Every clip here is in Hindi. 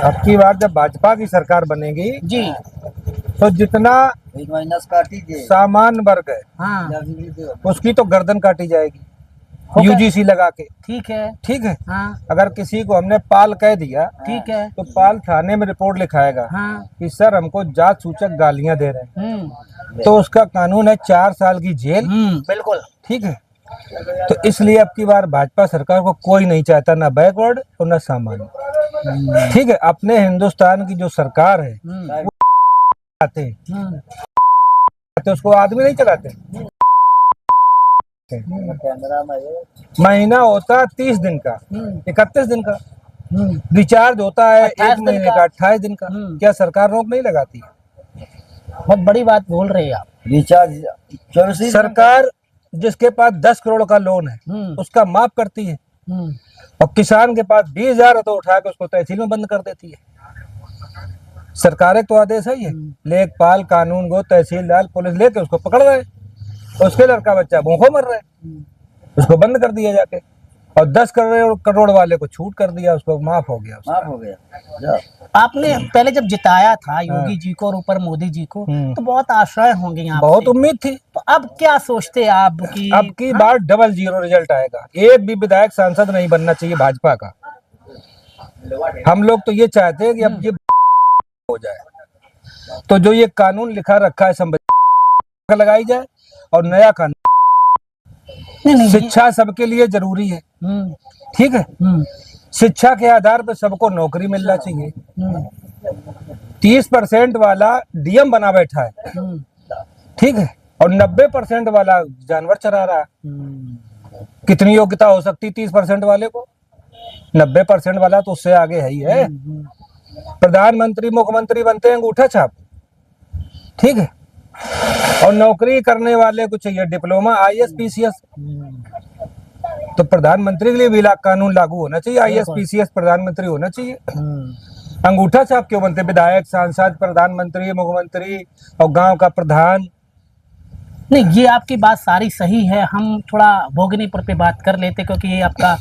अब की बार जब भाजपा की सरकार बनेगी जी, तो जितना सामान्य वर्ग है हाँ उसकी तो गर्दन काटी जाएगी होगा। यूजीसी लगा के। ठीक है, ठीक है, हाँ अगर किसी को हमने पाल कह दिया ठीक है, तो पाल थाने में रिपोर्ट लिखाएगा हाँ कि सर हमको जात सूचक गालियां दे रहे हैं, हम्म, तो उसका कानून है 4 साल की जेल। बिल्कुल। ठीक है, तो इसलिए अब की बार भाजपा सरकार को कोई नहीं चाहता, ना बैकवर्ड और ना सामान्य। ठीक है, अपने हिंदुस्तान की जो सरकार है वो आते हैं, उसको आदमी नहीं चलाते। महीना होता 30 दिन का, 31 दिन का रिचार्ज होता है, 28 1 महीने का 28 दिन का। क्या सरकार रोक नहीं लगाती? बहुत बड़ी बात बोल रहे हैं आप। रिचार्ज सरकार जिसके पास 10 करोड़ का लोन है उसका माफ करती है, और किसान के पास 20,000 है तो उठा के उसको तहसील में बंद कर देती है। सरकारें तो आदेश है, ये लेखपाल, कानून गो, तहसीलदार, पुलिस लेके उसको पकड़ रहे, उसके लड़का बच्चा भूखों मर रहे, उसको बंद कर दिया जाके, और 10 करोड़ वाले को छूट कर दिया, उसको माफ हो गया, माफ हो गया। आपने पहले जब जिताया था योगी जी को और ऊपर मोदी जी को, तो बहुत आशाएं होंगी यहाँ, बहुत उम्मीद थी। तो अब क्या सोचते आप कि अब की बार 00 रिजल्ट आएगा, एक भी विधायक सांसद नहीं बनना चाहिए भाजपा का। हम लोग तो ये चाहते हैं कि अब ये हो जाए, तो जो ये कानून लिखा रखा है संविधान लगाई जाए, और नया कानून। शिक्षा सबके लिए जरूरी है, ठीक है, शिक्षा के आधार पर सबको नौकरी मिलना चाहिए। 30% वाला डीएम बना बैठा है, ठीक है, और 90% वाला जानवर चरा रहा है। कितनी योग्यता हो सकती 30% वाले को? 90% वाला तो उससे आगे है ही है। प्रधानमंत्री मुख्यमंत्री बनते हैं अंगूठा छाप, ठीक है, और नौकरी करने वाले को चाहिए डिप्लोमा, IAS PCS। तो प्रधानमंत्री के लिए भी कानून लागू होना चाहिए, IAS PCS प्रधानमंत्री होना चाहिए। अंगूठा छाप क्यों बनते? विधायक, सांसद, प्रधानमंत्री, मुख्यमंत्री और गांव का प्रधान। नहीं, ये आपकी बात सारी सही है। हम थोड़ा भोगनीपुर पे बात कर लेते, क्योंकि ये आपका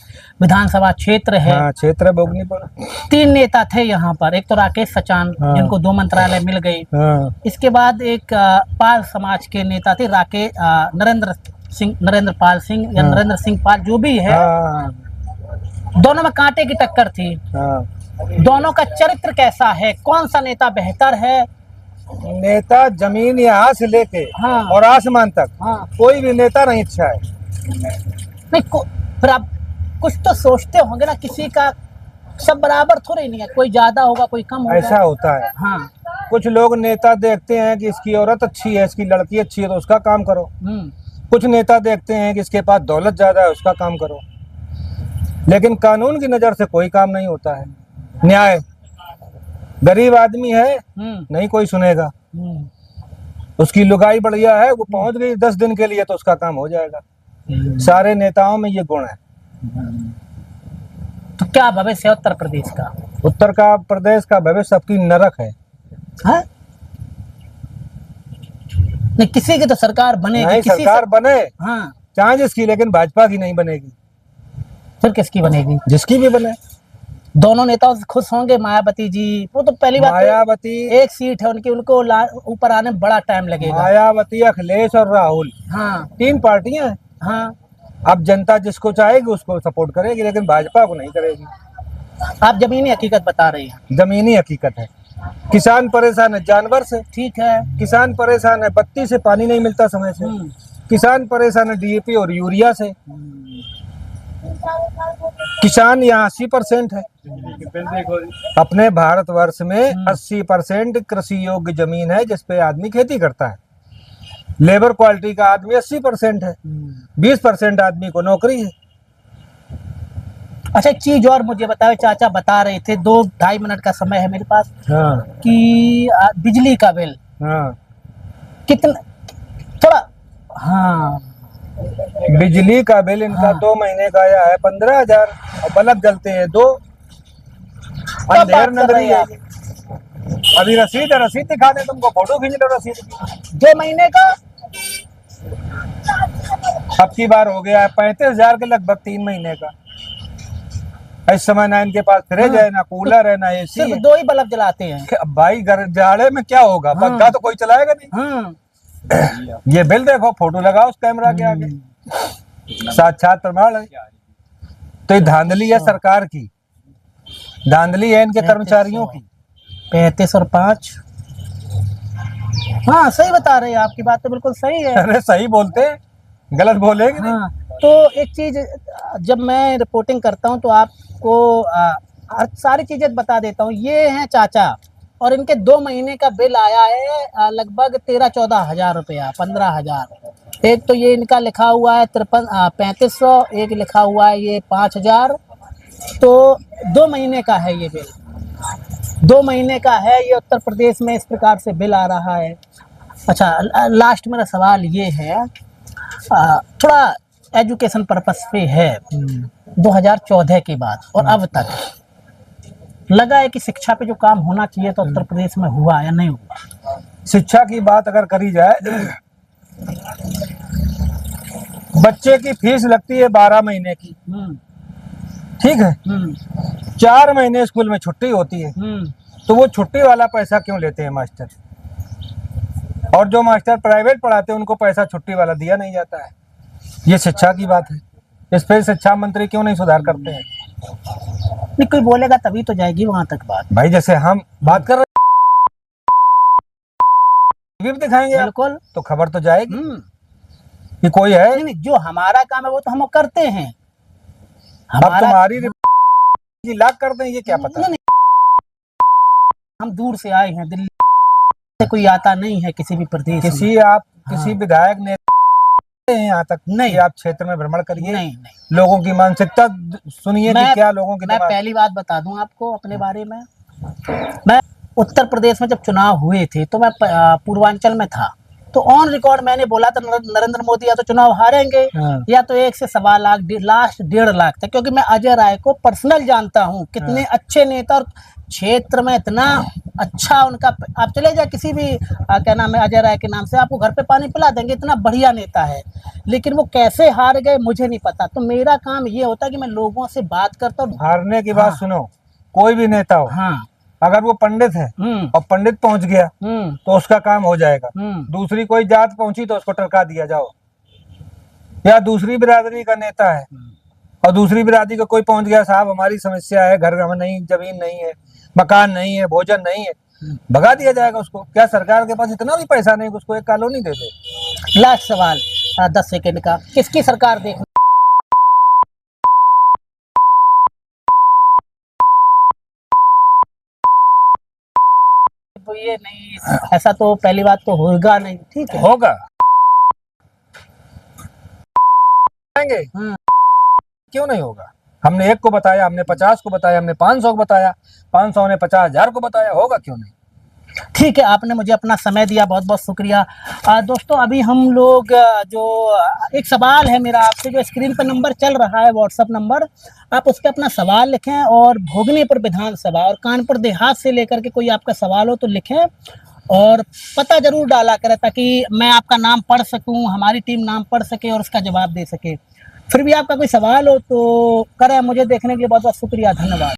विधानसभा क्षेत्र है। हाँ, क्षेत्र है भोगनीपुर। 3 नेता थे यहाँ पर, एक तो राकेश सचान, जिनको 2 मंत्रालय मिल गए। इसके बाद एक पाल समाज के नेता थे नरेंद्र पाल सिंह या नरेंद्र सिंह पाल, जो भी है। दोनों में कांटे की टक्कर थी। दोनों का चरित्र कैसा है? कौन सा नेता बेहतर है? नेता जमीन यहाँ से लेके और आसमान तक कोई भी नेता नहीं अच्छा है। नहीं, फिर आप कुछ तो सोचते होंगे ना, किसी का सब बराबर थोड़ी नहीं है, कोई ज्यादा होगा कोई कम होगा। ऐसा होता है। हाँ, कुछ लोग नेता देखते हैं कि इसकी औरत अच्छी है, इसकी लड़की अच्छी है, तो उसका काम करो। कुछ नेता देखते हैं कि इसके पास दौलत ज्यादा है, उसका काम करो। लेकिन कानून की नजर से कोई काम नहीं होता है। न्याय, गरीब आदमी है नहीं कोई सुनेगा, उसकी लुगाई बढ़िया है, वो पहुंच गई 10 दिन के लिए तो उसका काम हो जाएगा। सारे नेताओं में ये गुण है। तो क्या भविष्य है उत्तर प्रदेश का? उत्तर का प्रदेश का भविष्य सबकी नरक है। नहीं, किसी की तो सरकार बनेगी। नहीं, सरकार बने चाहे जिसकी, लेकिन भाजपा की नहीं बनेगी। फिर किसकी बनेगी? जिसकी भी बने। दोनों नेताओं से खुश होंगे? मायावती जी, वो तो पहली बात, मायावती एक सीट है उनकी, उनको ऊपर आने में बड़ा टाइम लगेगा। मायावती, अखिलेश और राहुल, 3 पार्टियां हैं। अब जनता जिसको चाहेगी उसको सपोर्ट करेगी, लेकिन भाजपा को नहीं करेगी। आप जमीनी हकीकत बता रही हैं। जमीनी हकीकत है। किसान परेशान है जानवर से, ठीक है, किसान परेशान है बत्ती से, पानी नहीं मिलता समय से। किसान परेशान है DAP और यूरिया से। किसान यहाँ 80% है। अपने भारतवर्ष में 80% कृषि योग्य जमीन है जिसपे आदमी खेती करता है। लेबर क्वालिटी का आदमी 80% है, 20% आदमी को नौकरी है। अच्छा, एक चीज और मुझे बताओ, चाचा बता रहे थे, 2-2.5 मिनट का समय है मेरे पास, कि बिजली का बिल कितना, थोड़ा बिजली का बिल इनका 2 महीने का आया है 15,000, और बल्ब जलते हैं 2। अंधेर नगरी है। अभी रसीद दिखा दे तुमको, फोटो खींच लो रसीद की। 2 महीने का अब की बार हो गया है 35,000 के लगभग 3 महीने का। इस समय ना इनके पास फ्रिज है, ना कूलर है, ना एसी सिर्फ है। 2 ही बल्ब जलाते हैं। भाई जाड़े में क्या होगा, पंखा तो कोई चलाएगा नहीं। ये बिल देखो, फोटो लगाओ उस कैमरा के आगे, साक्षात प्रमाण है। तो ये धांधली है सरकार की, धांधली है इनके कर्मचारियों की। 35 और 5। हाँ सही बता रहे हैं, आपकी बात तो बिल्कुल सही है। अरे सही बोलते हैं, गलत बोलेंगे नहीं। हाँ, तो एक चीज, जब मैं रिपोर्टिंग करता हूँ तो आपको सारी चीजें बता देता हूँ। ये हैं चाचा, और इनके 2 महीने का बिल आया है लगभग 13-14 हजार रुपया, 15,000। एक तो ये इनका लिखा हुआ है 3500, एक लिखा हुआ है ये 5,000। तो 2 महीने का है ये बिल, 2 महीने का है ये। उत्तर प्रदेश में इस प्रकार से बिल आ रहा है। अच्छा, लास्ट मेरा सवाल ये है, थोड़ा एजुकेशन पर्पस पे है। 2014 के बाद और अब तक लगा है कि शिक्षा पे जो काम होना चाहिए तो उत्तर प्रदेश में हुआ या नहीं हुआ? शिक्षा की बात अगर करी जाए, बच्चे की फीस लगती है 12 महीने की, ठीक है। 4 महीने स्कूल में छुट्टी होती है, तो वो छुट्टी वाला पैसा क्यों लेते हैं मास्टर? और जो मास्टर प्राइवेट पढ़ाते हैं उनको पैसा छुट्टी वाला दिया नहीं जाता है। ये शिक्षा की बात है, इस पे शिक्षा मंत्री क्यों नहीं सुधार करते हैं? नहीं, कोई बोलेगा तभी तो जाएगी वहां तक बात। भाई जैसे हम बात कर रहे भी दिखाएंगे बिल्कुल, तो खबर तो जाएगी कि कोई है। नहीं, जो हमारा काम है वो तो हम करते हैं। अब तुम्हारी लाख कर दें, ये क्या पता। नहीं, हम दूर से आए हैं, दिल्ली से कोई आता नहीं है किसी भी प्रदेश किसी में। किसी विधायक ने यहाँ तक नहीं, आप क्षेत्र में भ्रमण करिए, नहीं, लोगों की मानसिकता सुनिए कि क्या लोगों की। मैं पहली बात बता दूं आपको अपने बारे में। मैं उत्तर प्रदेश में जब चुनाव हुए थे तो मैं पूर्वांचल में था, तो ऑन रिकॉर्ड मैंने बोला था नरेंद्र मोदी या तो चुनाव हारेंगे या तो 1 से 1.25 लाख, लास्ट 1.5 लाख था। क्योंकि मैं अजय राय को पर्सनल जानता हूँ, कितने अच्छे नेता, और क्षेत्र में इतना अच्छा उनका। आप चले जाए किसी भी क्या नाम है अजय राय के नाम से, आपको घर पे पानी पिला देंगे, इतना बढ़िया नेता है। लेकिन वो कैसे हार गए मुझे नहीं पता। तो मेरा काम ये होता है कि मैं लोगों से बात करता हूँ। हारने की बात सुनो, कोई भी नेता हो, अगर वो पंडित है और पंडित पहुंच गया तो उसका काम हो जाएगा। दूसरी कोई जात पहुंची तो उसको टरका दिया जाओ। या दूसरी बिरादरी का नेता है और दूसरी बिरादरी का कोई पहुंच गया, साहब हमारी समस्या है, घर में नहीं, जमीन नहीं है, मकान नहीं है, भोजन नहीं है, भगा दिया जाएगा उसको। क्या सरकार के पास इतना भी पैसा नहीं कि उसको एक कॉलोनी दे दे? लास्ट सवाल 10 सेकंड का, किसकी सरकार देख तो ये नहीं, ऐसा तो पहली बात तो होगा नहीं। ठीक है, होगा, क्यों नहीं होगा? हमने 1 को बताया, हमने 50 को बताया, हमने 500 को बताया, 500 ने 50,000 को बताया, होगा क्यों नहीं? ठीक है, आपने मुझे अपना समय दिया, बहुत बहुत शुक्रिया। दोस्तों, अभी हम लोग जो एक सवाल है मेरा आपसे, जो स्क्रीन पर नंबर चल रहा है, व्हाट्सएप नंबर, आप उस पर अपना सवाल लिखें। और भोगनीपुर विधानसभा और कानपुर देहात से लेकर के कोई आपका सवाल हो तो लिखें, और पता जरूर डाला करें ताकि मैं आपका नाम पढ़ सकूं, हमारी टीम नाम पढ़ सके और उसका जवाब दे सके। फिर भी आपका कोई सवाल हो तो करें। मुझे देखने के लिए बहुत बहुत शुक्रिया, धन्यवाद।